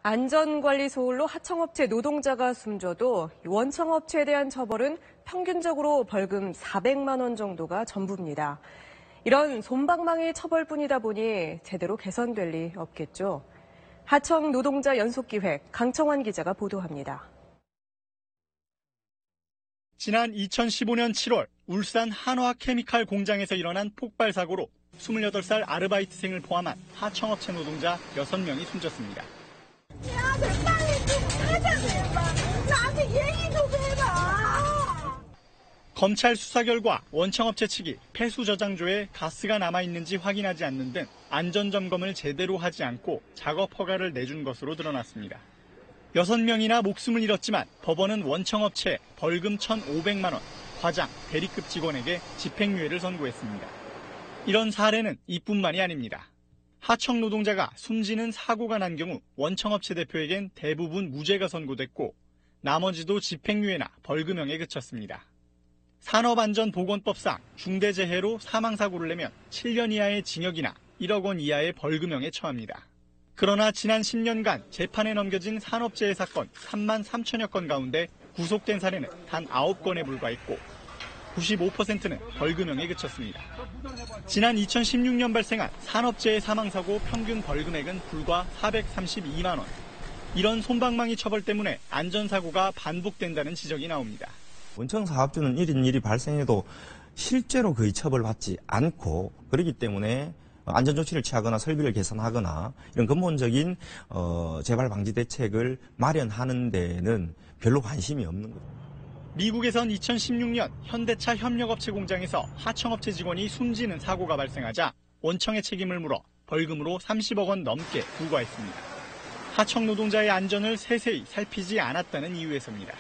안전관리 소홀로 하청업체 노동자가 숨져도 원청업체에 대한 처벌은 평균적으로 벌금 400만 원 정도가 전부입니다. 이런 솜방망이 처벌뿐이다 보니 제대로 개선될 리 없겠죠. 하청 노동자 연속기획 강청환 기자가 보도합니다. 지난 2015년 7월 울산 한화케미칼 공장에서 일어난 폭발 사고로 28살 아르바이트생을 포함한 하청업체 노동자 6명이 숨졌습니다. 야, 빨리 좀 하자. 나한테 얘기 좀 해봐. 검찰 수사 결과 원청업체 측이 폐수 저장조에 가스가 남아있는지 확인하지 않는 등 안전점검을 제대로 하지 않고 작업 허가를 내준 것으로 드러났습니다. 6명이나 목숨을 잃었지만 법원은 원청업체에 벌금 1,500만 원, 과장, 대리급 직원에게 집행유예를 선고했습니다. 이런 사례는 이뿐만이 아닙니다. 하청 노동자가 숨지는 사고가 난 경우 원청업체 대표에겐 대부분 무죄가 선고됐고 나머지도 집행유예나 벌금형에 그쳤습니다. 산업안전보건법상 중대재해로 사망사고를 내면 7년 이하의 징역이나 1억 원 이하의 벌금형에 처합니다. 그러나 지난 10년간 재판에 넘겨진 산업재해 사건 3만 3천여 건 가운데 구속된 사례는 단 9건에 불과했고 95%는 벌금형에 그쳤습니다. 지난 2016년 발생한 산업재해 사망사고 평균 벌금액은 불과 432만 원. 이런 솜방망이 처벌 때문에 안전사고가 반복된다는 지적이 나옵니다. 원청 사업주는 1인 1이 발생해도 실제로 거의 처벌받지 않고 그렇기 때문에 안전조치를 취하거나 설비를 개선하거나 이런 근본적인 재발 방지 대책을 마련하는 데는 별로 관심이 없는 거죠. 미국에선 2016년 현대차 협력업체 공장에서 하청업체 직원이 숨지는 사고가 발생하자 원청의 책임을 물어 벌금으로 30억 원 넘게 부과했습니다. 하청 노동자의 안전을 세세히 살피지 않았다는 이유에서입니다.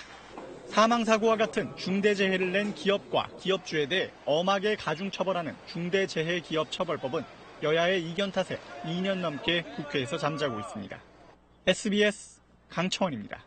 사망사고와 같은 중대재해를 낸 기업과 기업주에 대해 엄하게 가중처벌하는 중대재해기업처벌법은 여야의 이견 탓에 2년 넘게 국회에서 잠자고 있습니다. SBS 강청원입니다.